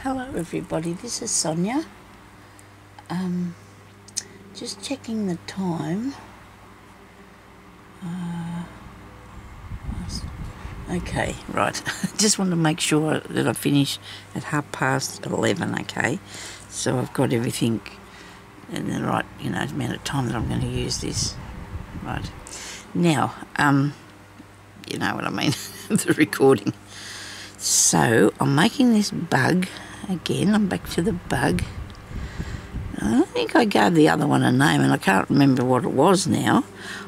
Hello everybody, this is Sonya. Just checking the time. Okay, right. Just want to make sure that I finish at 11:30, okay? So I've got everything in the right, amount of time that I'm going to use this. Right. Now, you know what I mean, the recording. So I'm making this bug again. I'm back to the bug. I think I gave the other one a name and I can't remember what it was now.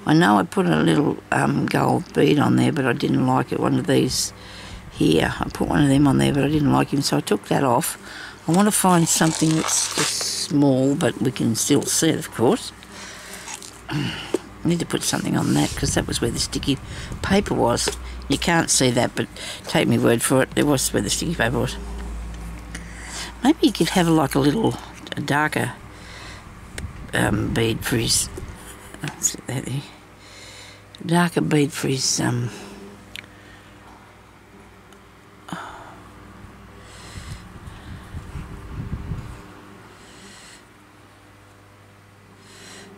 I know I put a little gold bead on there, but I didn't like it. One of these here. I put one of them on there, but I didn't like him, so I took that off. I want to find something that's just small, but we can still see it, of course. I need to put something on that because that was where the sticky paper was. You can't see that, but take me word for it, there was where the sticky paper was. Maybe you could have like a darker bead for his, darker bead for his,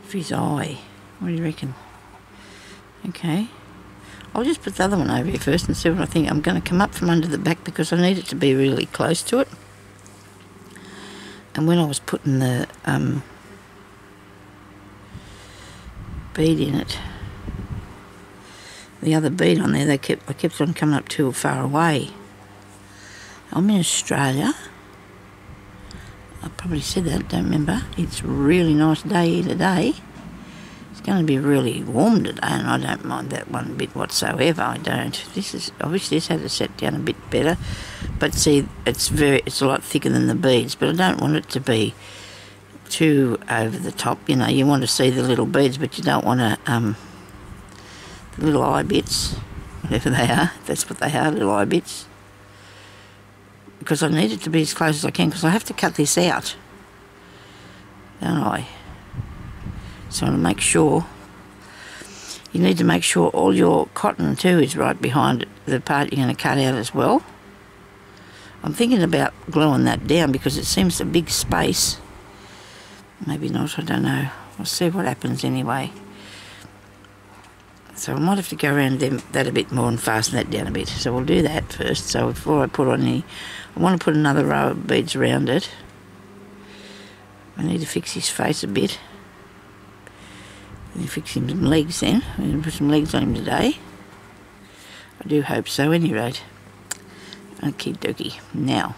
for his eye. What do you reckon? Okay. I'll just put the other one over here first and see what I think. I'm going to come up from under the back because I need it to be really close to it. And when I was putting the bead in it, the other bead on there, I kept on coming up too far away. I'm in Australia. I probably said that, don't remember. It's a really nice day here today. It's going to be really warm today, and I don't mind that one bit whatsoever. I don't. I wish this had to set down a bit better, but see, it's a lot thicker than the beads. But I don't want it to be too over the top. You want to see the little beads, but you don't want to the little eye bits, whatever they are. That's what they are, little eye bits. Because I need it to be as close as I can, because I have to cut this out, don't I? So I want to make sure, you need to make sure all your cotton too is right behind the part you're going to cut out as well. I'm thinking about gluing that down because it seems a big space. Maybe not, I don't know. We'll see what happens anyway. So I might have to go around that a bit more and fasten that down a bit. So we'll do that first. So before I put on I want to put another row of beads around it. I need to fix his face a bit. Fix him some legs then. I'm going to put some legs on him today. I do hope so, any rate. Okie dokie. Now,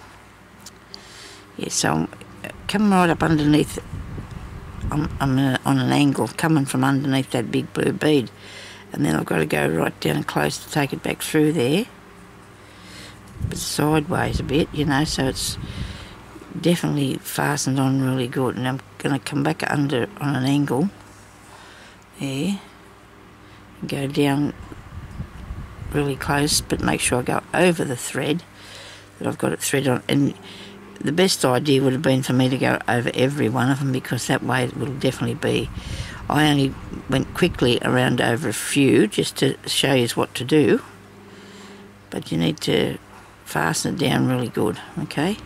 yeah, so I'm coming right up underneath. I'm on an angle, coming from underneath that big blue bead, and then I've got to go right down close to take it back through there, but sideways a bit, so it's definitely fastened on really good. And I'm going to come back under on an angle. There, and go down really close, but make sure I go over the thread, that I've got it thread on. And the best idea would have been for me to go over every one of them, because that way it will definitely be. I only went quickly around over a few just to show you what to do, but you need to fasten it down really good, okay?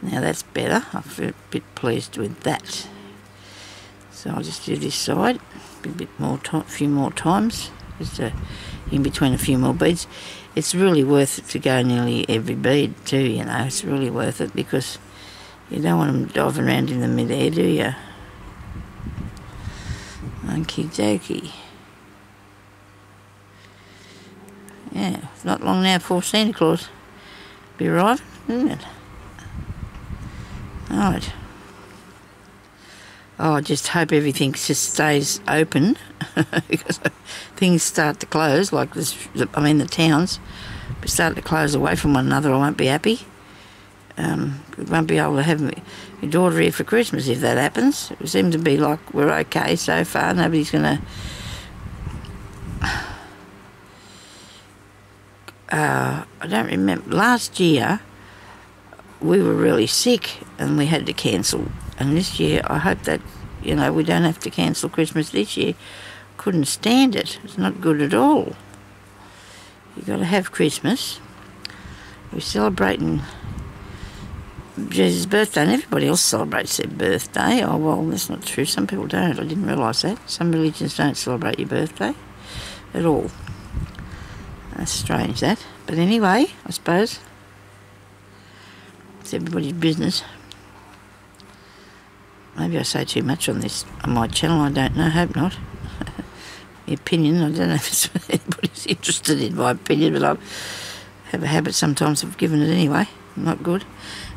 Now that's better. I feel a bit pleased with that. So I'll just do this side a few more times, just in between a few more beads. It's really worth it to go nearly every bead too. It's really worth it because you don't want them diving around in the mid-air, do you? Okie dokie. Yeah, it's not long now before Santa Claus be arriving, isn't it? Alright. Oh, I just hope everything just stays open because things start to close, like this. The towns start to close away from one another. I won't be happy. We won't be able to have my daughter here for Christmas if that happens. It seems to be like we're okay so far. Nobody's going to... I don't remember. Last year we were really sick and we had to cancel. And this year, I hope that, we don't have to cancel Christmas this year. Couldn't stand it. It's not good at all. You've got to have Christmas. We're celebrating Jesus' birthday, and everybody else celebrates their birthday. Oh, well, that's not true. Some people don't. I didn't realise that. Some religions don't celebrate your birthday at all. That's strange, that. But anyway, I suppose it's everybody's business. Maybe I say too much on my channel. I don't know. I hope not. My opinion. I don't know if anybody's interested in my opinion, but I have a habit sometimes of giving it anyway. Not good.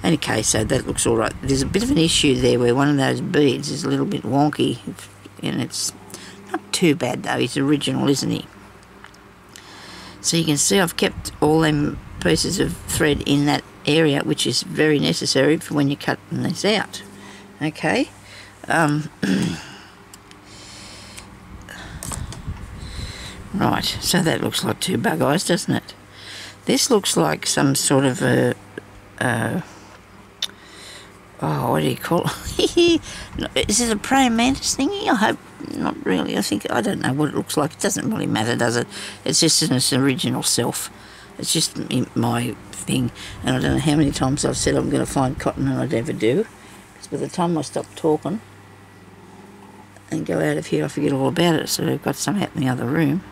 Okay, so that looks all right. There's a bit of an issue there where one of those beads is a little bit wonky, and it's not too bad though. He's original, isn't he? So you can see I've kept all them pieces of thread in that area, which is very necessary for when you're cutting these out. Okay. Right, so that looks like two bug eyes, doesn't it? This looks like some sort of a oh, what do you call it? Is it a praying mantis thingy? I hope not really. I don't know what it looks like. It doesn't really matter, does it? It's just in its original self. It's just my thing. And I don't know how many times I've said I'm going to find cotton, and I never do. Because by the time I stop talking and go out of here, I forget all about it. So I've got some out in the other room.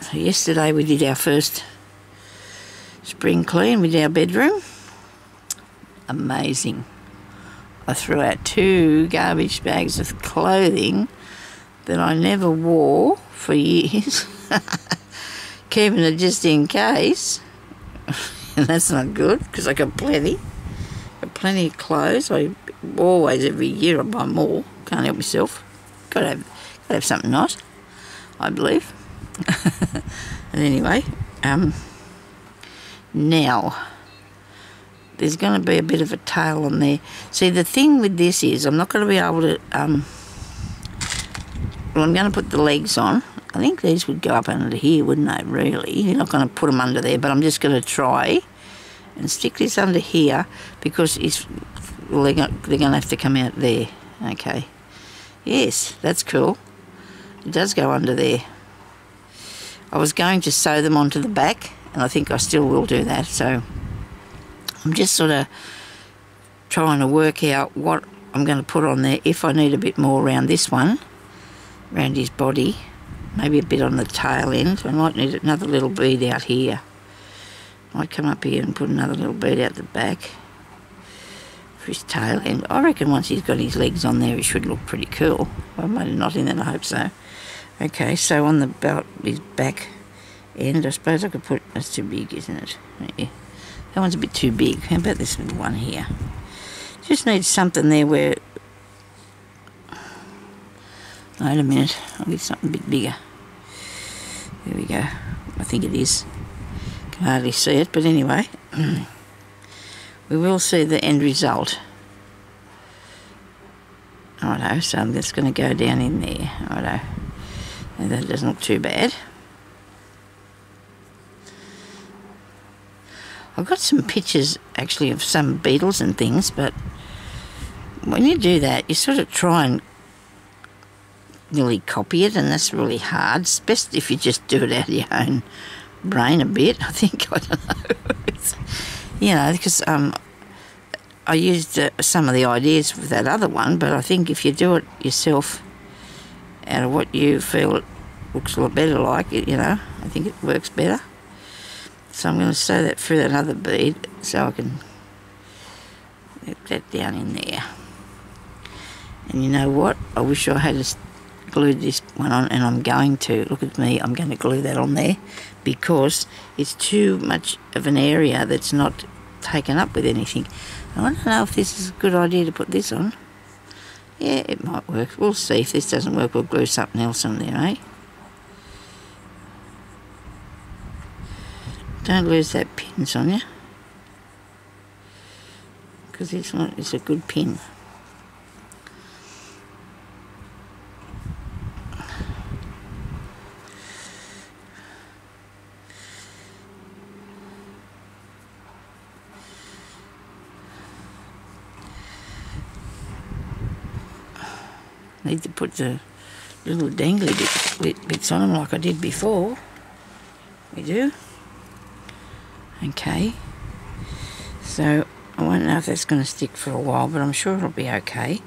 So yesterday we did our first spring clean with our bedroom. Amazing. I threw out 2 garbage bags of clothing that I never wore for years, keeping it just in case. And that's not good, because I got plenty. Plenty of clothes. I always, every year I buy more. Can't help myself. Gotta have something nice, I believe. And anyway, now there's going to be a bit of a tail on there. See, the thing with this is I'm not going to be able to well, I'm going to put the legs on. I think these would go up under here, wouldn't they, really? You're not going to put them under there, but I'm just going to try and stick this under here, because they're going to have to come out there. Okay, yes, that's cool. It does go under there. I was going to sew them onto the back, and I think I still will do that. So I'm just sort of trying to work out what I'm going to put on there. If I need a bit more around this one, around his body, maybe a bit on the tail end. I might need another little bead out here. Might come up here and put another little bead out the back for his tail end. I reckon once he's got his legs on there, he should look pretty cool. I made a knot in that, I hope so. Okay, so on the belt, his back end, I suppose I could put, that's too big, isn't it? Yeah. That one's a bit too big. How about this little one here? Just need something there where, wait a minute, I'll get something a bit bigger. There we go. I think it is. Can hardly see it, but anyway, we will see the end result. Righto, so I'm just going to go down in there. Righto. And that doesn't look too bad. I've got some pictures actually of some beetles and things, but when you do that, you sort of try and nearly copy it, and that's really hard. It's best if you just do it out of your own brain a bit, I think. I don't know. You know, because I used some of the ideas with that other one, but I think if you do it yourself out of what you feel it looks a lot better like, you know, I think it works better. So I'm going to sew that through that other bead so I can get that down in there. And you know what? I wish I had glued this one on, and I'm going to. Look at me, I'm going to glue that on there because it's too much of an area that's not taken up with anything. I don't know if this is a good idea to put this on. Yeah, it might work. We'll see. If this doesn't work, we'll glue something else on there, eh? Don't lose that pin, Sonya, because it's a good pin. Need to put the little dangly bits on them like I did before. We do. Okay. So I won't know if that's going to stick for a while, but I'm sure it'll be okay.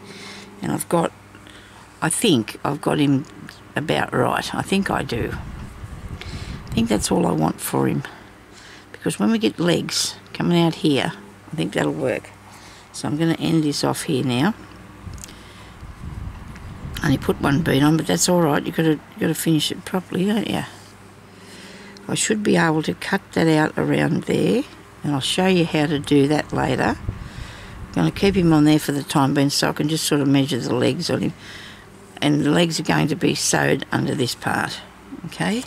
And I think I've got him about right. I think I do. I think that's all I want for him. Because when we get legs coming out here, I think that'll work. So I'm going to end this off here now. Only put one bead on, but that's all right. You've got to finish it properly, don't you? I should be able to cut that out around there, and I'll show you how to do that later. I'm going to keep him on there for the time being so I can just sort of measure the legs on him. And the legs are going to be sewed under this part, okay?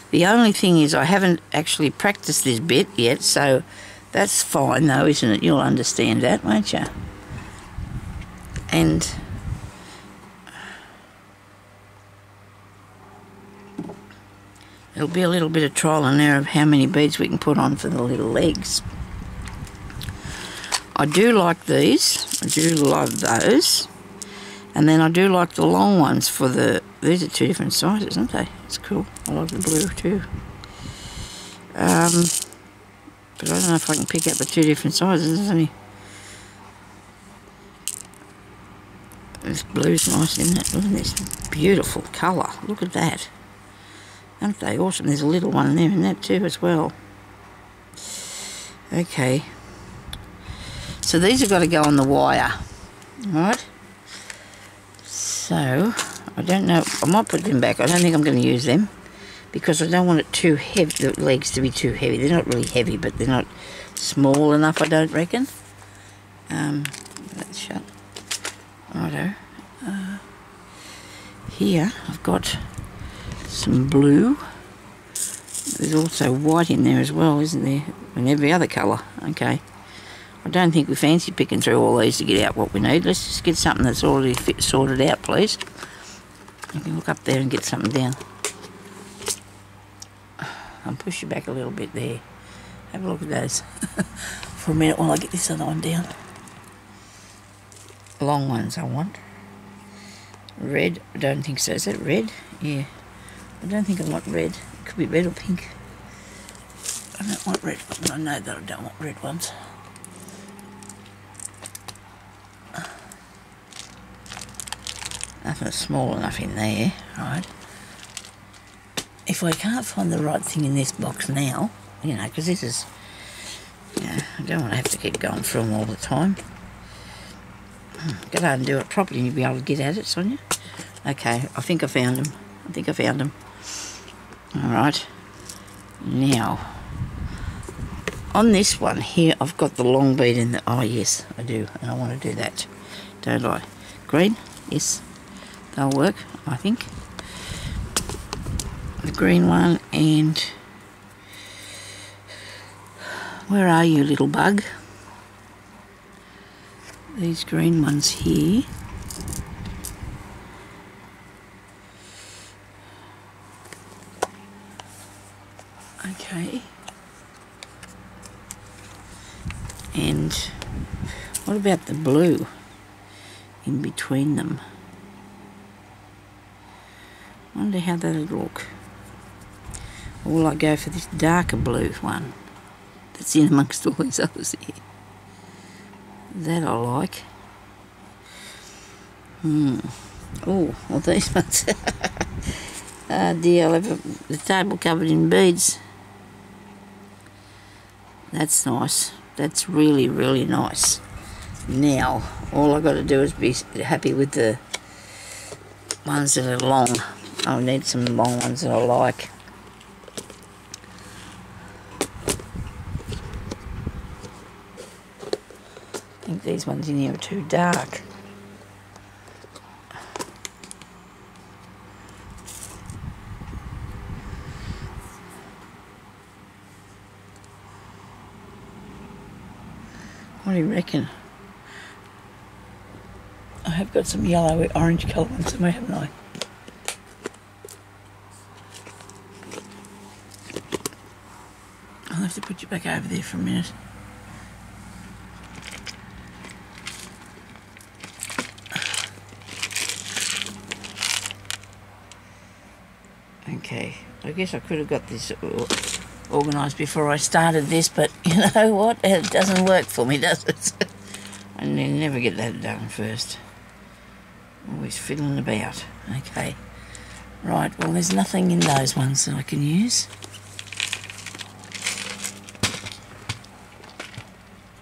The only thing is I haven't actually practiced this bit yet, so that's fine though, isn't it? You'll understand that, won't you? And it'll be a little bit of trial and error of how many beads we can put on for the little legs. I do like these. I do love those. And then I do like the long ones for the... These are two different sizes, aren't they? It's cool. I like the blue too. But I don't know if I can pick out the two different sizes, isn't it? This blue's nice, isn't it? Look at this beautiful colour. Look at that. Aren't they awesome? There's a little one there in that too as well. Okay. So these have got to go on the wire. Alright? So, I don't know. I might put them back. I don't think I'm going to use them because I don't want it too heavy, the legs to be too heavy. They're not really heavy, but they're not small enough, I don't reckon. Let's shut. Righto. Here I've got some blue. There's also white in there as well, isn't there? And every other colour. Okay. I don't think we fancy picking through all these to get out what we need. Let's just get something that's already sorted out, please. You can look up there and get something down. I'll push you back a little bit there. Have a look at those for a minute while I get this other one down. Long ones I want. Red, I don't think so. Is that red? Yeah. I don't think I want red. It could be red or pink. I don't want red ones. I know that I don't want red ones. Nothing small enough in there, right? If I can't find the right thing in this box now, you know, because this is, you know, I don't want to have to keep going through them all the time. Go and do it properly and you'll be able to get at it, Sonia. Okay, I think I found them. I think I found them. Alright. Now, on this one here, I've got the long bead in the... Oh, yes, I do. And I want to do that, don't I? Green? Yes. They'll work, I think. The green one and... Where are you, little bug? These green ones here. Okay. And what about the blue in between them? Wonder how that'd look. Or will I go for this darker blue one that's in amongst all these others here? That I like. Oh, well these ones. Oh dear, I'll have the table covered in beads. That's nice. That's really, really nice. Now, all I've got to do is be happy with the ones that are long. I'll need some long ones that I like. I think these ones in here are too dark. What do you reckon? I have got some yellow, orange colour ones somewhere, haven't I? I'll have to put you back over there for a minute. Okay, I guess I could have got this organised before I started this, but you know what? It doesn't work for me, does it? I never get that done first. Always fiddling about. Okay. Right, well there's nothing in those ones that I can use.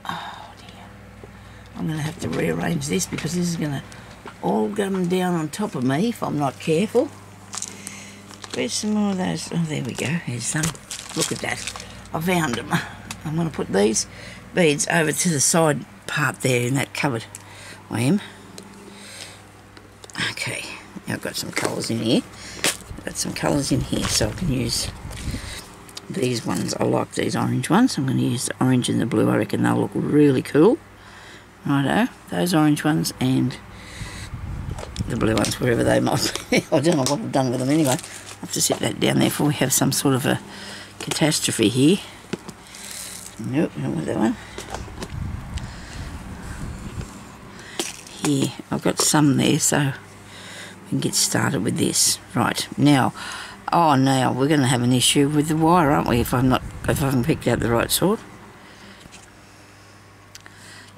Oh dear. I'm going to have to rearrange this because this is going to all come down on top of me if I'm not careful. Where's some more of those? Oh, there we go. Here's some. Look at that. I found them. I'm going to put these beads over to the side part there in that cupboard. I am. Okay. Now I've got some colours in here. I've got some colours in here so I can use these ones. I like these orange ones. I'm going to use the orange and the blue. I reckon they'll look really cool. Righto. Those orange ones and the blue ones, wherever they might be. I don't know what I've done with them anyway. I'll have to sit that down there before we have some sort of a catastrophe here. Nope, I don't want that one. Here, I've got some there, so we can get started with this. Right, now, now we're going to have an issue with the wire, aren't we, if I haven't picked out the right sort.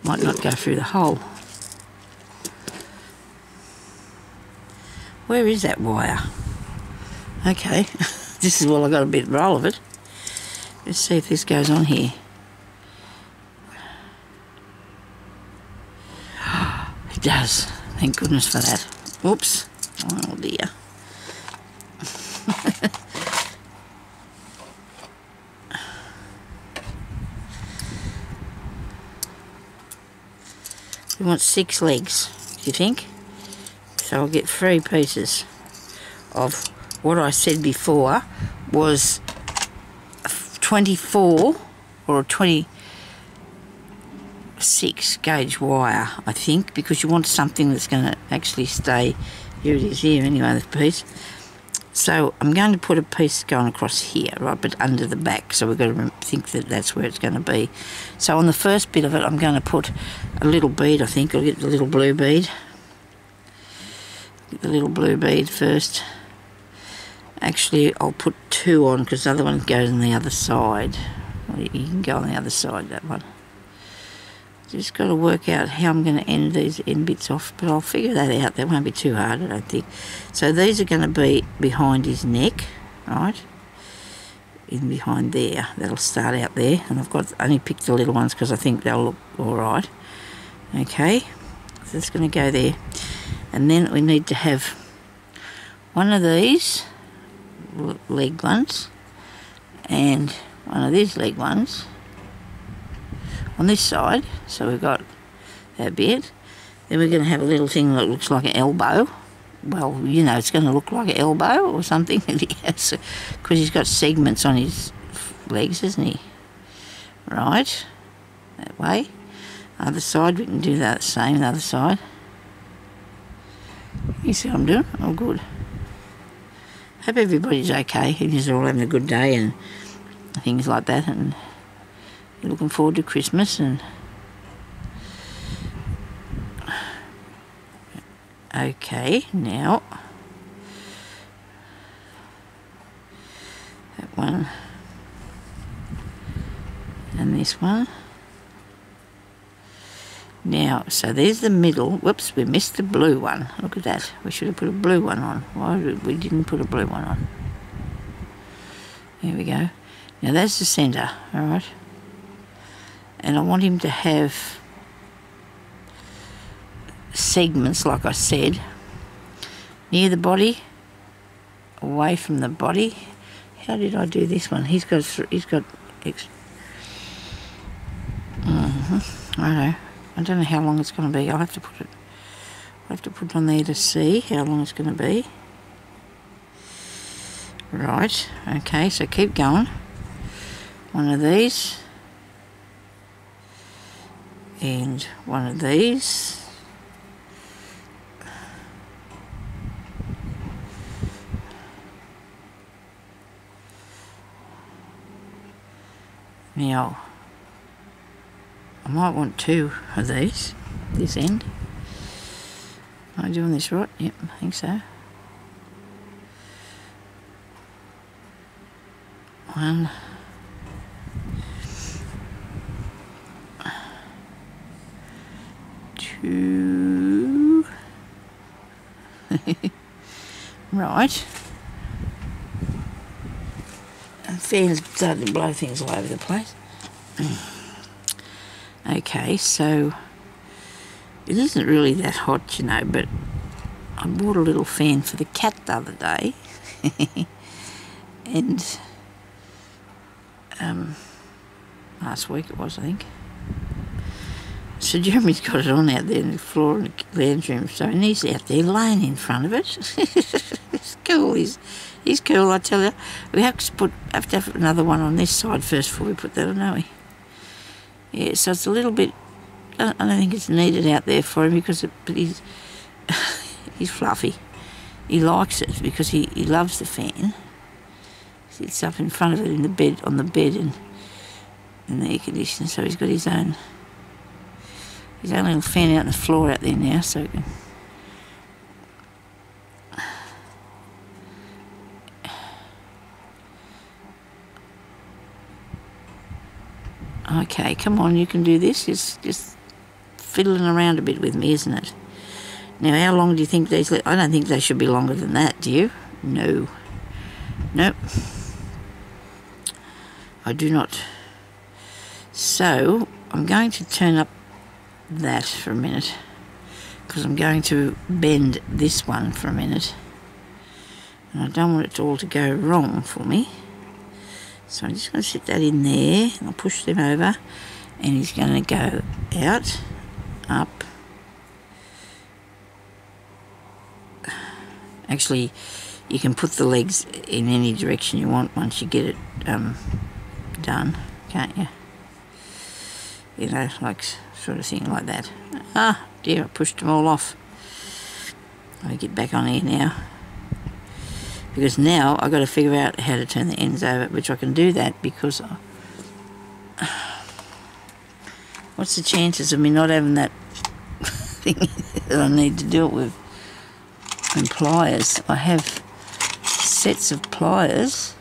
Might not go through the hole. Where is that wire? Okay, this is I got a bit roll of it. Let's see if this goes on here. It does. Thank goodness for that. Oops. Oh dear. We want 6 legs, do you think? So I'll get 3 pieces of what I said before was 24 or a 26 gauge wire, I think, because you want something that's going to actually stay. Here it is here anyway, the piece. So I'm going to put a piece going across here, right, but under the back, so we've got to think that that's where it's going to be. So on the first bit of it I'm going to put a little bead, I think. I'll get the little blue bead. Get the little blue bead first. Actually, I'll put 2 on because the other one goes on the other side. Well, you can go on the other side, that one. Just got to work out how I'm going to end these end bits off, but I'll figure that out. That won't be too hard, I don't think. So these are going to be behind his neck, right? In behind there. That'll start out there. And I've only picked the little ones because I think they'll look all right. Okay, so it's going to go there. And then we need to have one of these leg ones and one of these leg ones on this side. So we've got that bit. Then we're going to have a little thing that looks like an elbow. Well, you know, it's going to look like an elbow or something. Because he's got segments on his legs, isn't he? Right, that way. Other side, we can do that the same, the other side. You see what I'm doing? Oh, good. Hope everybody's okay and you're all having a good day and things like that, and you're looking forward to Christmas. And okay, now that one and this one. Now, so there's the middle. Whoops, we missed the blue one. Look at that. We should have put a blue one on. Why we didn't put a blue one on? There we go. Now that's the centre, all right? And I want him to have segments, like I said, near the body, away from the body. How did I do this one? He's got I don't know how long it's going to be. I'll have to put it on there to see how long it's going to be. Right, okay, so keep going. One of these. And one of these. Now, I might want 2 of these, this end. Am I doing this right? Yep, I think so. 1, 2. Right. And fans starting to blow things all over the place. Okay, so it isn't really that hot, you know, but I bought a little fan for the cat the other day. And last week it was, I think. So Jeremy's got it on out there on the floor in the lounge room, so and he's out there laying in front of it. It's cool. He's cool, I tell you. We have to have another one on this side first before we put that on, don't we? Yeah, so it's a little bit. I don't think it's needed out there for him because but he's he's fluffy. He likes it because he loves the fan. He sits up in front of it in the bed, on the bed, and in the air conditioner. So he's got his own little fan out on the floor out there now, so he can. Okay, come on, you can do this. It's just fiddling around a bit with me, isn't it? Now, how long do you think these... I don't think they should be longer than that, do you? No. Nope. I do not. So, I'm going to turn up that for a minute because I'm going to bend this one for a minute. And I don't want it all to go wrong for me. So I'm just going to sit that in there, and I'll push them over, and he's going to go out, up. Actually, you can put the legs in any direction you want once you get it done, can't you? You know, like sort of thing like that. Ah, dear, I pushed them all off. I'll get back on here now. Because now I've got to figure out how to turn the ends over, which I can do that because... what's the chances of me not having that thing that I need to do it with? And pliers. I have sets of pliers.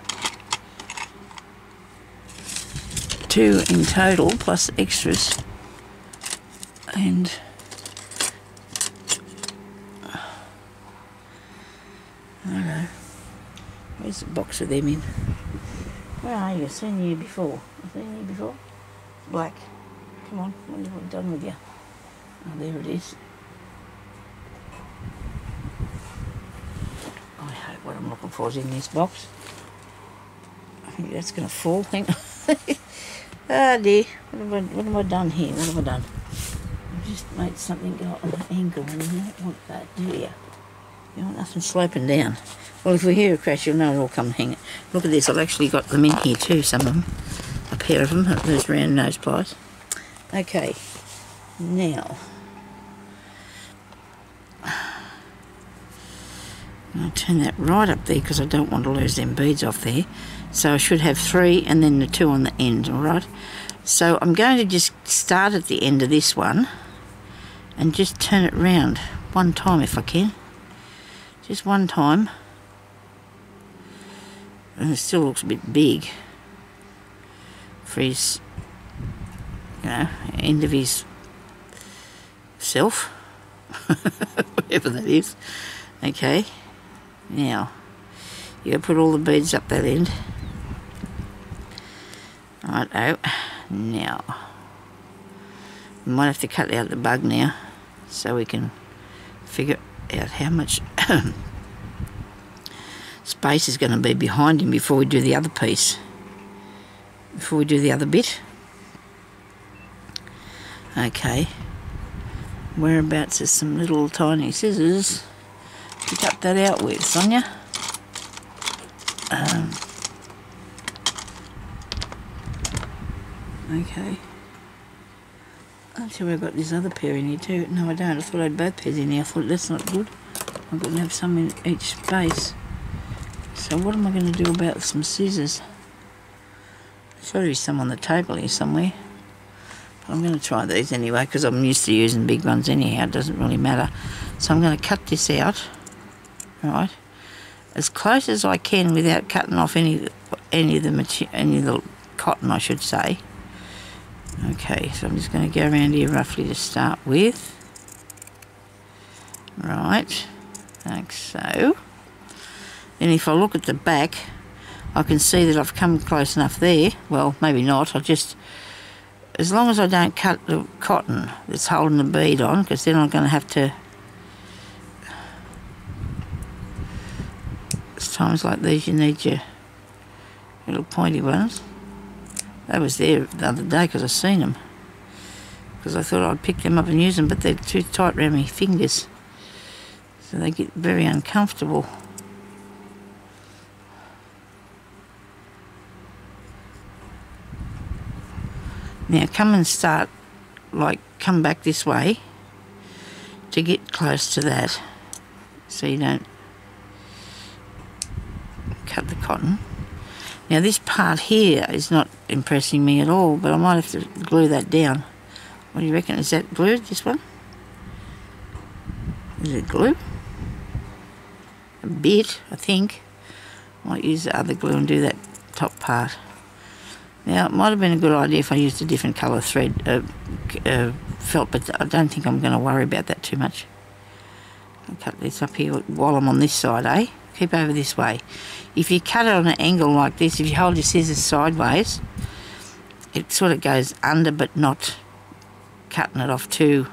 2 in total, plus extras. And... I don't know. Where's the box of them in? Where are you? I've seen you before. I've seen you before. Black. Come on, what have I done with you? Oh, there it is. I hope what I'm looking for is in this box. I think that's going to fall. Hang on. Ah, dear. What have I done here? What have I done? I've just made something go on an angle and you don't want that, do you? You want nothing sloping down. Well, if we hear a crash, you'll know it'll come hang it. Look at this, I've actually got them in here too, some of them. A pair of them, those round nose pliers. Okay, now. I'll turn that right up there because I don't want to lose them beads off there. So I should have 3 and then the 2 on the end, alright? So I'm going to just start at the end of this one and just turn it round one time if I can. Just one time. And it still looks a bit big for his, you know, end of his self. Whatever that is. Okay. Now, you gotta put all the beads up that end. Righto. Now, we might have to cut out the bug now so we can figure out how much space is going to be behind him before we do the other piece, before we do the other bit. Okay, whereabouts is some little tiny scissors to cut that out with, Sonya? Okay. Actually, I've got this other pair in here too. No, I don't. I thought I had both pairs in here. I thought that's not good. I've got to have some in each space. So what am I going to do about some scissors? There's got to be some on the table here somewhere. But I'm going to try these anyway because I'm used to using big ones anyhow. It doesn't really matter. So I'm going to cut this out, right, as close as I can without cutting off any any of the cotton, I should say. Okay, so I'm just going to go around here roughly to start with. Right, like so. Then if I look at the back, I can see that I've come close enough there. Well, maybe not. As long as I don't cut the cotton that's holding the bead on, because then I'm going to have to. It's times like these you need your little pointy ones. They was there the other day because I seen them. Because I thought I'd pick them up and use them, but they're too tight around my fingers. So they get very uncomfortable. Now come and start, come back this way to get close to that so you don't cut the cotton. Now this part here is not impressing me at all, but I might have to glue that down. What do you reckon? Is that glued, this one? Is it glue? A bit, I think. Might use the other glue and do that top part. Now, it might have been a good idea if I used a different colour thread, felt, but I don't think I'm going to worry about that too much. I'll cut this up here while I'm on this side, eh? Keep over this way. If you cut it on an angle like this, if you hold your scissors sideways, it sort of goes under, but not cutting it off too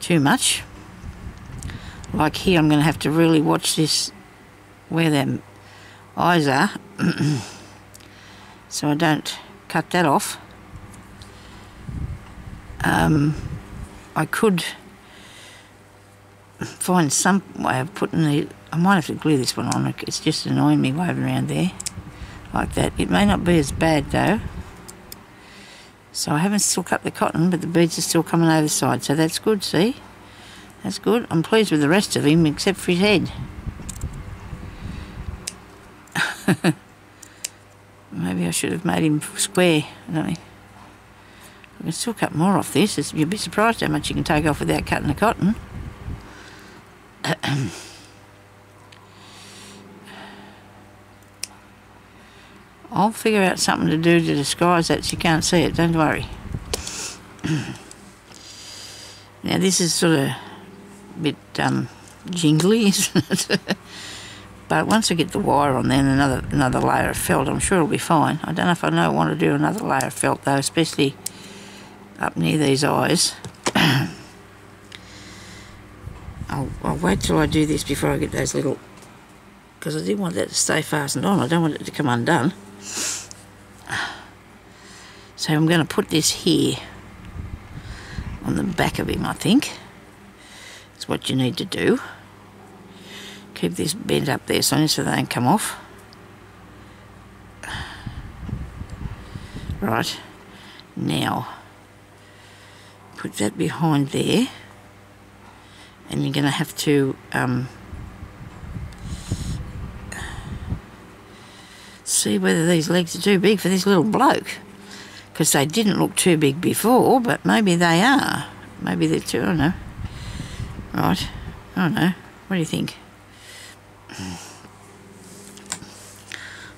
much. Like here, I'm going to have to really watch this, where them eyes are, so I don't cut that off. I could find some way of putting I might have to glue this one on. It's just annoying me waving around there like that. It may not be as bad though. So I haven't still cut the cotton, but the beads are still coming over the side, so that's good, see? That's good. I'm pleased with the rest of him except for his head. Maybe I should have made him square, I don't know. I can still cut more off this. You'd be surprised how much you can take off without cutting the cotton. I'll figure out something to do to disguise that so you can't see it, don't worry. Now this is sort of a bit jingly, isn't it? But once I get the wire on there and another layer of felt, I'm sure it'll be fine. I don't know if I want to do another layer of felt though, especially up near these eyes. I'll wait till I do this before I get those little, because I do want that to stay fastened on. I don't want it to come undone. So I'm going to put this here on the back of him, I think. That's what you need to do. Keep this bent up there, Sonya, so they don't come off. Right, now put that behind there, and you're going to have to see whether these legs are too big for this little bloke, because they didn't look too big before, but maybe they are. Maybe they're too, I don't know. Right, I don't know. What do you think? I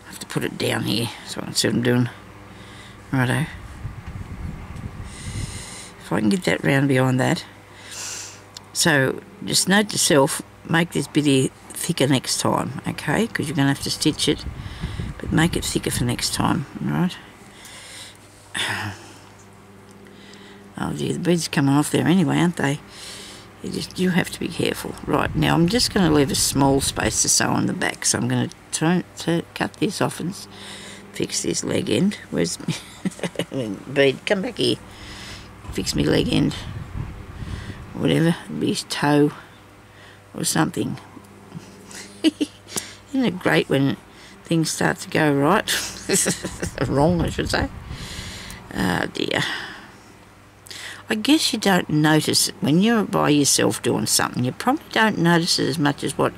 have to put it down here so I can see what I'm doing. Righto. If I can get that round behind that. So just note to self, make this bit here thicker next time, okay? Because you're going to have to stitch it, but make it thicker for next time, alright? Oh gee, the beads are coming off there anyway, aren't they? You have to be careful. Right, now I'm just going to leave a small space to sew on the back, so I'm going to try to cut this off and fix this leg end. Where's my bead? Come back here. Fix my leg end. Whatever, be his toe or something. Isn't it great when things start to go right? Wrong, I should say. Oh dear. I guess you don't notice it when you're by yourself doing something. You probably don't notice it as much as what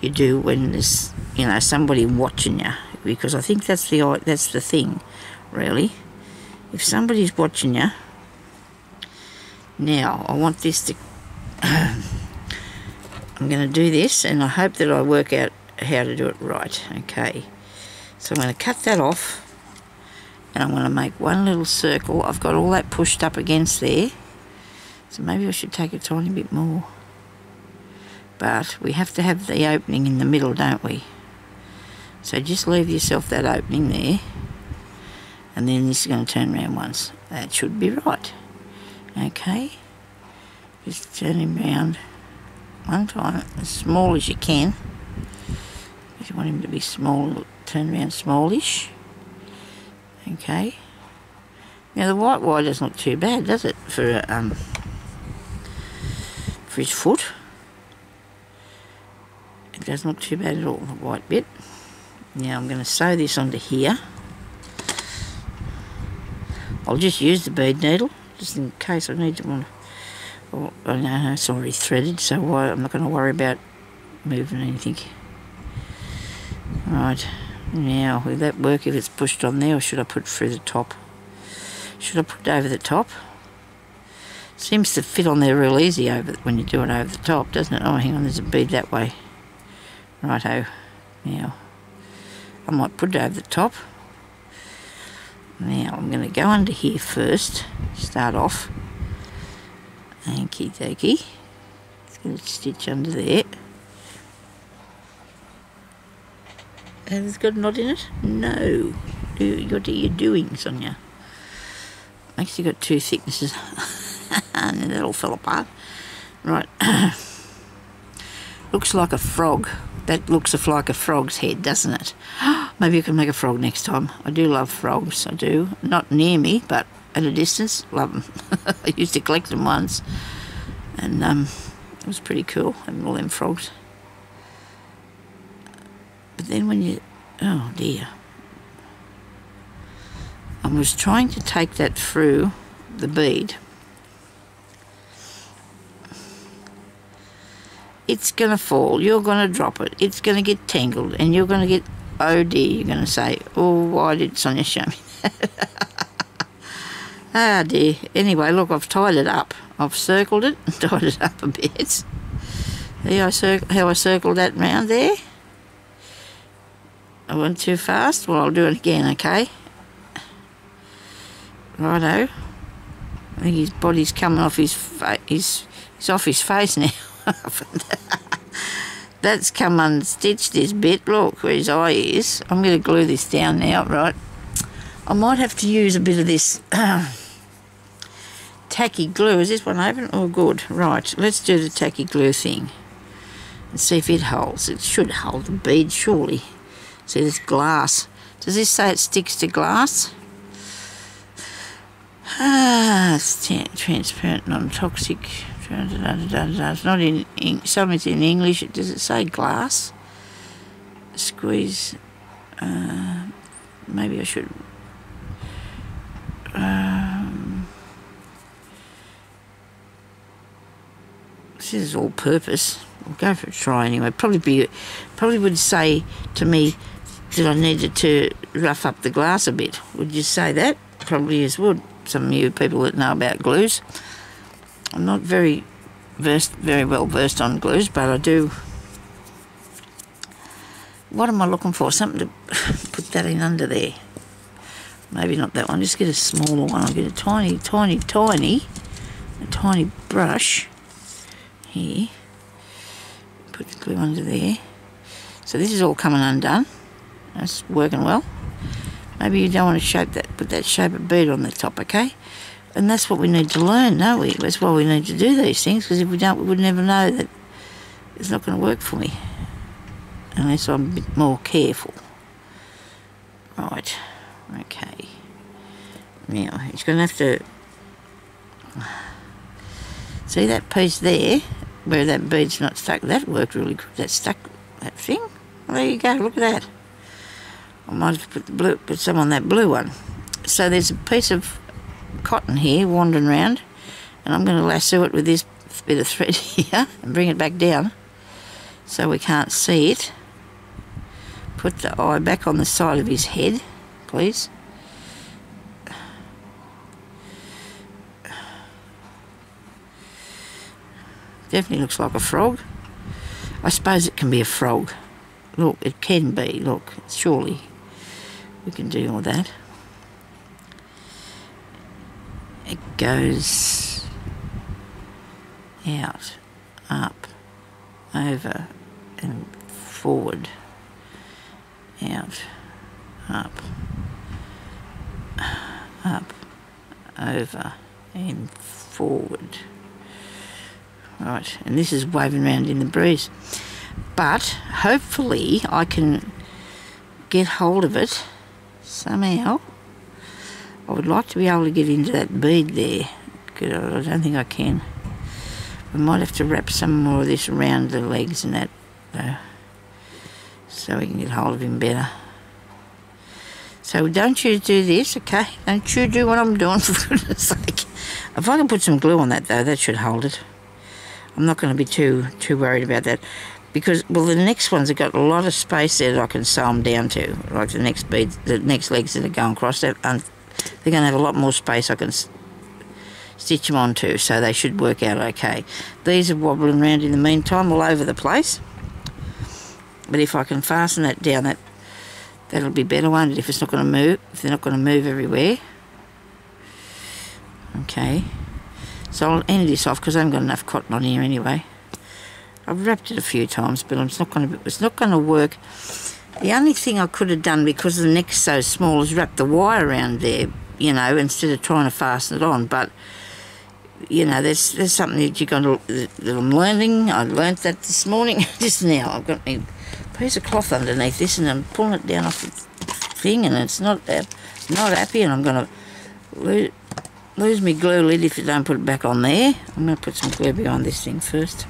you do when there's, you know, somebody watching you. Because I think that's the thing, really. If somebody's watching you. Now, I want this to... I'm going to do this, and I hope that I work out how to do it right. Okay, so I'm going to cut that off, and I'm going to make one little circle. I've got all that pushed up against there, so maybe I should take a tiny bit more. But we have to have the opening in the middle, don't we? So just leave yourself that opening there, and then this is going to turn around once. That should be right. Okay, just turn him round one time, as small as you can. If you want him to be small, turn around smallish. Okay. Now the white wire doesn't look too bad, does it, for his foot? It doesn't look too bad at all, the white bit. Now I'm going to sew this onto here. I'll just use the bead needle, just in case I need to. Oh, no, it's already threaded, so I'm not going to worry about moving anything. Right, now will that work if it's pushed on there, or should I put it through the top? Should I put it over the top? Seems to fit on there real easy when you do it over the top, doesn't it? Oh, hang on, there's a bead that way. Righto. Now, I might put it over the top. Now, I'm going to go under here first, start off. Okie dokie. Let's get a stitch under there. Has it got a knot in it? No. What are you doing, Sonya? Actually got two thicknesses. And then that all fell apart. Right. Looks like a frog. That looks like a frog's head, doesn't it? Maybe I can make a frog next time. I do love frogs, I do. Not near me, but at a distance, love them. I used to collect them once. And it was pretty cool, having all them frogs. But then when you... Oh, dear. I was trying to take that through the bead. It's going to fall. You're going to drop it. It's going to get tangled. And you're going to get... Oh, dear. You're going to say, oh, why did Sonya show me that? Ah, dear. Anyway, look, I've tied it up. I've circled it and tied it up a bit. See how I circled that round there? I went too fast. Well, I'll do it again, okay? Righto. I think his body's coming off his face. He's off his face now. That's come unstitched this bit. Look where his eye is. I'm going to glue this down now, right? I might have to use a bit of this tacky glue. Is this one open? Oh, good. Right, let's do the tacky glue thing and see if it holds. It should hold the bead, surely. See, this glass. Does this say it sticks to glass? Ah, it's transparent, non-toxic. It's not in ink. Something's in English. Does it say glass? Squeeze. Maybe I should. This is all purpose. I'll go for a try anyway. Probably would say to me that I needed to rough up the glass a bit. Would you say that? Probably as would some of you people that know about glues. I'm not very well versed on glues, but I do. What am I looking for? Something to put that in under there. Maybe not that one. Just get a smaller one. I'll get a tiny brush here. Put the glue under there. So this is all coming undone. That's working well. Maybe you don't want to shape that. Put that shape of bead on the top, okay? And that's what we need to learn, don't we? That's why we need to do these things, because if we don't, we would never know that it's not going to work for me. Unless I'm a bit more careful. Right. Okay. Now, he's going to have to... See that piece there, where that bead's not stuck? That worked really good. That stuck that thing. Well, there you go. Look at that. I might have put some on that blue one. So there's a piece of cotton here wandering around, and I'm going to lasso it with this bit of thread here and bring it back down so we can't see it. Put the eye back on the side of his head, please. Definitely looks like a frog. I suppose it can be a frog. look, it can be, look, surely we can do all that. It goes out, up, over and forward, out, up, over and forward. Right, and this is waving around in the breeze. But hopefully I can get hold of it somehow. I would like to be able to get into that bead there. I don't think I can. We might have to wrap some more of this around the legs and that, though, so we can get hold of him better. So don't you do this, okay? Don't you do what I'm doing, for goodness sake. If I can put some glue on that, though, that should hold it. I'm not going to be too worried about that, because, well, the next ones have got a lot of space there that I can sew them down to, like the next beads, the next legs that are going across. They're going to have a lot more space I can stitch them onto, so they should work out okay. These are wobbling around in the meantime all over the place, but if I can fasten that down, that'll be better, won't it, if it's not going to move, if they're not going to move everywhere. Okay. So I'll end this off because I haven't got enough cotton on here anyway. I've wrapped it a few times, but it's not going to work. The only thing I could have done, because the neck's so small, is wrap the wire around there, you know, instead of trying to fasten it on. But you know, there's something that that I'm learning. I learnt that this morning, just now. I've got a piece of cloth underneath this, and I'm pulling it down off the thing, and it's not happy, and I'm going to lose my glue lid if you don't put it back on there. I'm going to put some glue behind this thing first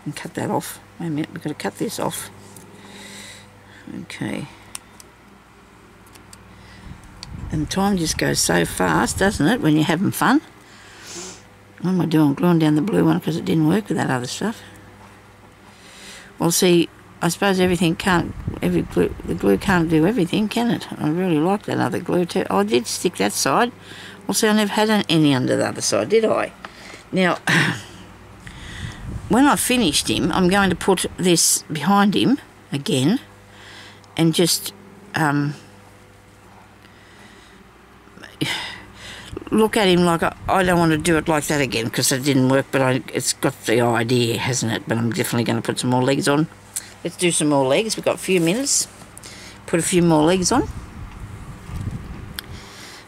and cut that off. Wait a minute, we've got to cut this off. Okay. And time just goes so fast, doesn't it, when you're having fun? What am I doing? Gluing down the blue one because it didn't work with that other stuff. Well, see, I suppose the glue can't do everything, can it? I really like that other glue too. Oh, I did stick that side. Well, see, I never had any under the other side, did I? Now, when I finished him, I'm going to put this behind him again and just look at him like I don't want to do it like that again because it didn't work, but it's got the idea, hasn't it? But I'm definitely going to put some more legs on. Let's do some more legs. We've got a few minutes. Put a few more legs on.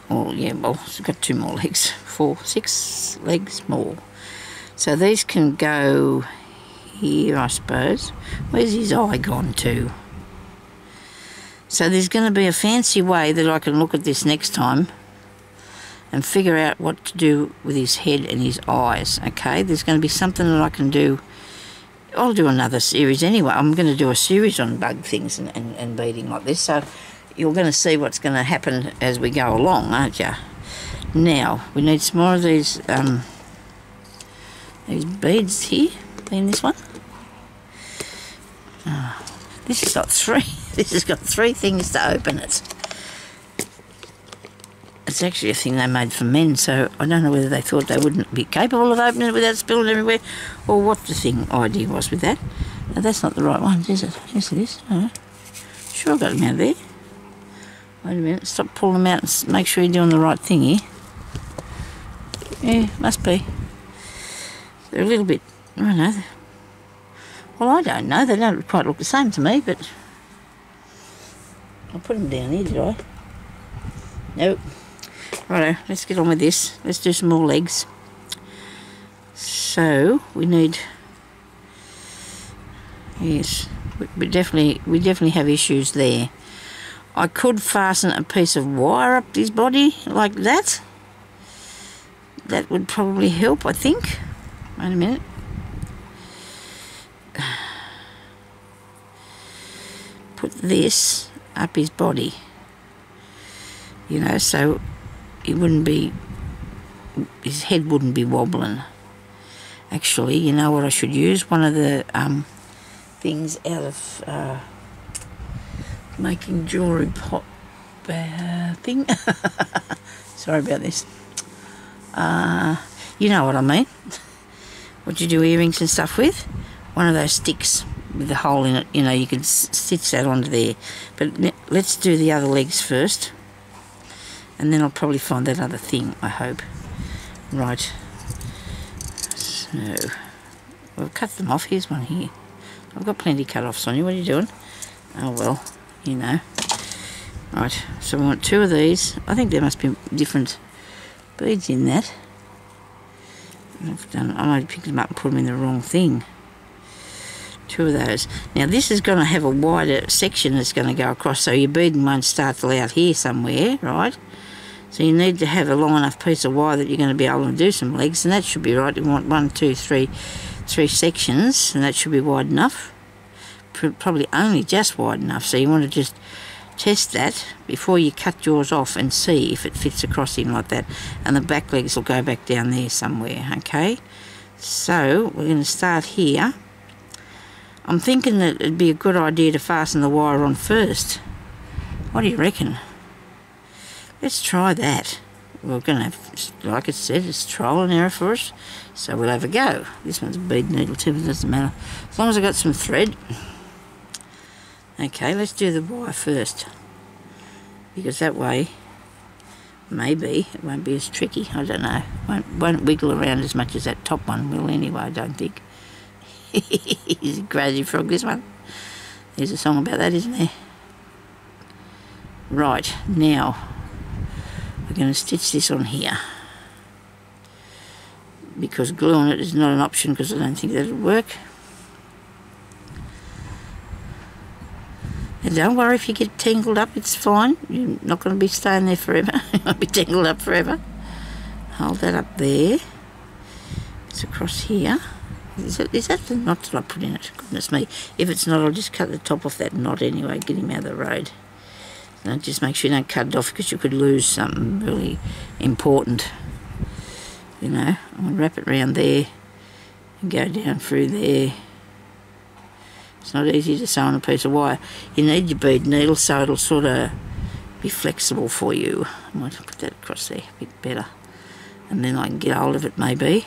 Oh, yeah, well, we've got 2 more legs. 6 legs more. So these can go here, I suppose. Where's his eye gone to? So there's going to be a fancy way that I can look at this next time and figure out what to do with his head and his eyes, okay? There's going to be something that I can do. I'll do another series anyway. I'm going to do a series on bug things and beading like this, so you're going to see what's going to happen as we go along, aren't you? Now, we need some more of these beads here, in this one. Oh, this has got 3. This has got 3 things to open it. It's actually a thing they made for men, so I don't know whether they thought they wouldn't be capable of opening it without spilling everywhere, or what the idea was with that. Now, that's not the right one, is it? Yes, it is. Oh, sure, I got them out there. Wait a minute, stop pulling them out and make sure you're doing the right thing here. Yeah, must be. They're a little bit, I don't know. Well, I don't know. They don't quite look the same to me, but I put them down here, did I? Nope. Righto, let's get on with this. Let's do some more legs. So we need, yes, we definitely have issues there. I could fasten a piece of wire up his body like that. That would probably help, I think. Wait a minute. Put this up his body. You know, so it wouldn't be, his head wouldn't be wobbling. Actually, you know what I should use? One of the things out of making jewellery pop thing. Sorry about this. You know what I mean. What you do earrings and stuff with. One of those sticks. with the hole in it, you know, you can stitch that onto there. But let's do the other legs first, and then I'll probably find that other thing, I hope. Right, so we'll cut them off. Here's one here. I've got plenty cut off, Sonya. What are you doing? Oh well, you know. Right, so we want 2 of these. I think there must be different beads in that. I might pick them up and put them in the wrong thing. 2 of those. Now this is going to have a wider section that's going to go across, so your beading won't start till out here somewhere, right? So you need to have a long enough piece of wire that you're going to be able to do some legs, and that should be right. You want 1, 2, 3 sections, and that should be wide enough. Probably only just wide enough, so you want to just test that before you cut yours off and see if it fits across in like that, and the back legs will go back down there somewhere. Okay, so we're going to start here. I'm thinking that it'd be a good idea to fasten the wire on first. What do you reckon? Let's try that. We're going to have, like I said, it's trial and error for us, so we'll have a go. This one's a bead needle too, but it doesn't matter, as long as I've got some thread. Okay, let's do the wire first, because that way maybe it won't be as tricky. I don't know, won't wiggle around as much as that top one will anyway, I don't think. He's a crazy frog, this one. There's a song about that, isn't there? Right, now we're going to stitch this on here, because glue on it is not an option, because I don't think that'll work. And don't worry if you get tangled up, it's fine. You're not going to be staying there forever. You won't be tangled up forever. Hold that up there. It's across here. Is that the knot that I put in it? Goodness me. If it's not, I'll just cut the top off that knot anyway, get him out of the road. And just make sure you don't cut it off, because you could lose something really important. You know, I'm going to wrap it around there and go down through there. It's not easy to sew on a piece of wire. You need your bead needle so it'll sort of be flexible for you. I might put that across there a bit better, and then I can get hold of it maybe.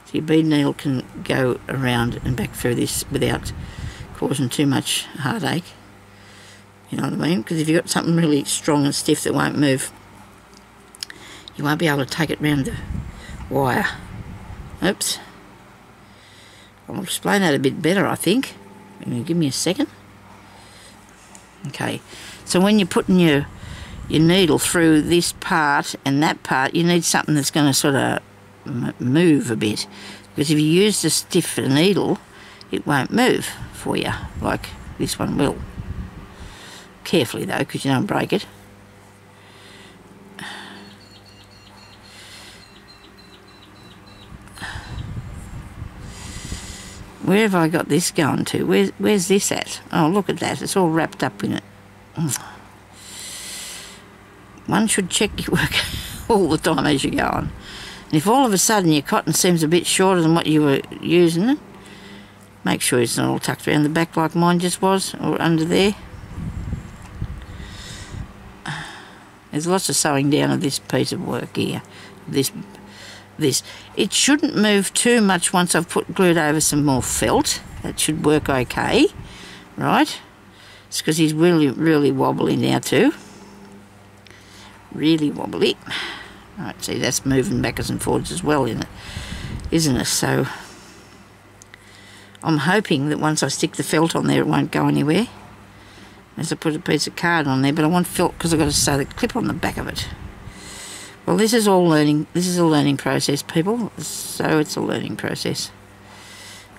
So your bead needle can go around and back through this without causing too much heartache. You know what I mean? Because if you've got something really strong and stiff that won't move, you won't be able to take it round the wire. Oops. I'll explain that a bit better, I think. Give me a second. Okay, so when you're putting your needle through this part and that part, you need something that's going to sort of move a bit, because if you use the stiff needle, it won't move for you like this one will. Carefully though, because you don't break it. Where have I got this going to? Where's this at? Oh, look at that. It's all wrapped up in it. One should check your work all the time as you go on. And if all of a sudden your cotton seems a bit shorter than what you were using, make sure it's not all tucked around the back like mine just was, or under there. There's lots of sewing down of this piece of work here. This. It shouldn't move too much once I've glued over some more felt. That should work okay, right? It's because he's really, really wobbly now too. Really wobbly. Right, see, that's moving backwards and forwards as well, isn't it? So I'm hoping that once I stick the felt on there, it won't go anywhere. As I put a piece of card on there, but I want felt because I've got to sew the clip on the back of it. Well, this is all learning. This is a learning process, people. So it's a learning process.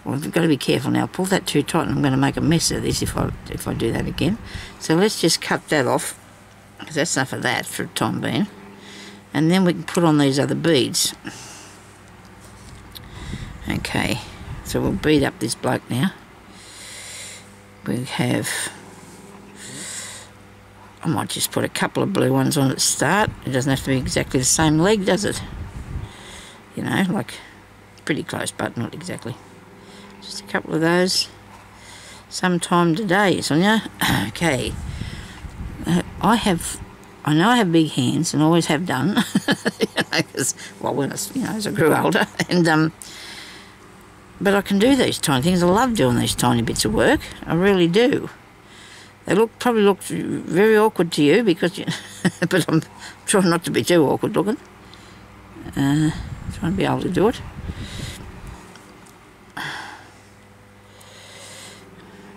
Well, I've got to be careful now. Pull that too tight, and I'm going to make a mess of this if I do that again. So let's just cut that off, because that's enough of that for the time being. And then we can put on these other beads. Okay, so we'll bead up this bloke now. We have... I might just put a couple of blue ones on at the start. It doesn't have to be exactly the same leg, does it? You know, like pretty close, but not exactly. Just a couple of those. Sometime today, Sonya. Okay. I know I have big hands, and always have done. You know, 'cause, well, when I, as I grew older, and But I can do these tiny things. I love doing these tiny bits of work. I really do. They probably look very awkward to you because, but I'm trying not to be too awkward looking. Trying to be able to do it.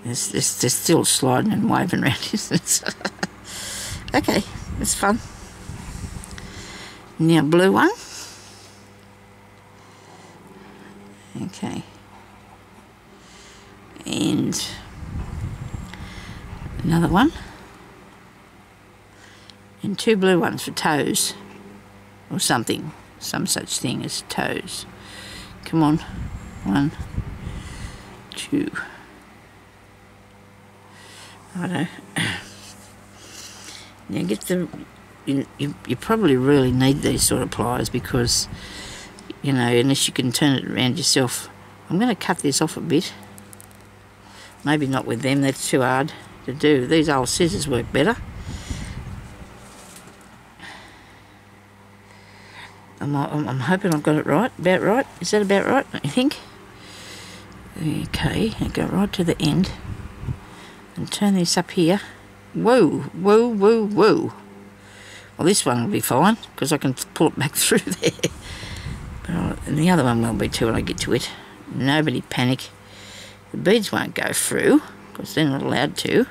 They're still sliding and waving around, isn't it? Okay, it's fun. Now blue one. Okay. And another one. And 2 blue ones for toes. Or something. Some such thing as toes. Come on. 1, 2. Righto. Now get the... You probably really need these sort of pliers because, you know, unless you can turn it around yourself. I'm going to cut this off a bit. Maybe not with them, that's too hard to do. These old scissors work better. I'm hoping I've got it right, about right. Is that about right, I think? Okay, I go right to the end and turn this up here. Whoa, whoa, whoa, whoa. Well, this one will be fine because I can pull it back through there. And the other one will be too when I get to it. Nobody panic. The beads won't go through because they're not allowed to.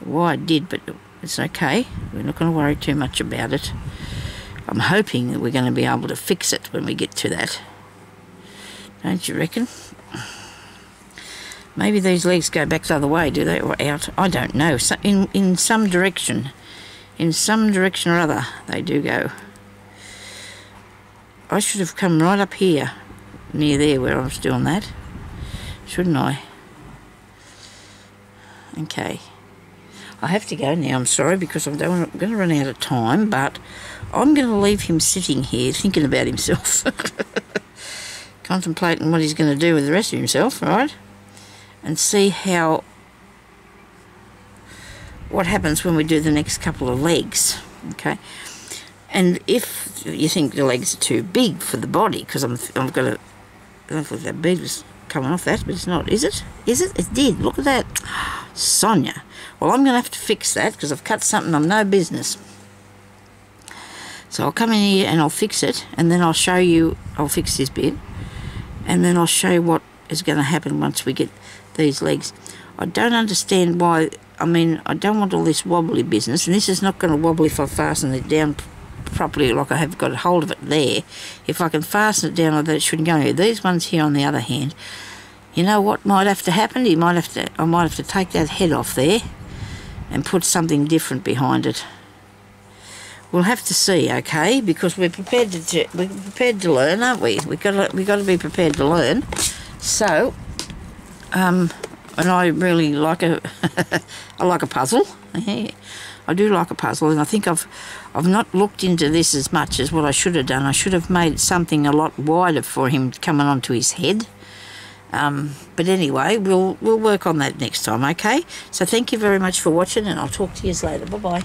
The wire did, but it's okay. We're not going to worry too much about it. I'm hoping that we're going to be able to fix it when we get to that. Don't you reckon? Maybe these legs go back the other way, do they? Or out? I don't know. So in some direction. In some direction or other, they do go. I should have come right up here, near there where I was doing that. Shouldn't I? Okay. I have to go now, I'm sorry, because I'm going to run out of time, but I'm going to leave him sitting here thinking about himself. Contemplating what he's going to do with the rest of himself, right? And see what happens when we do the next couple of legs, okay? And if you think the legs are too big for the body, because I've got to, I don't think that bead was coming off that, but it's not, is it? Is it? It did, look at that. Sonya. Well, I'm going to have to fix that because I've cut something on no business. So I'll come in here and I'll fix it, and then I'll show you, I'll fix this bit, and then I'll show you what is going to happen once we get these legs. I don't understand why, I mean, I don't want all this wobbly business, and this is not going to wobble if I fasten it down properly like I have got hold of it there. If I can fasten it down like that, it shouldn't go anywhere. These ones here, on the other hand, you know what might have to happen? I might have to take that head off there and put something different behind it. We'll have to see, okay? Because we're prepared to learn, aren't we? We got to be prepared to learn. So, and I really like I like a puzzle. Yeah, I do like a puzzle, and I think I've not looked into this as much as what I should have done. I should have made something a lot wider for him coming onto his head. But anyway, we'll work on that next time, okay? So thank you very much for watching, and I'll talk to you later. Bye-bye.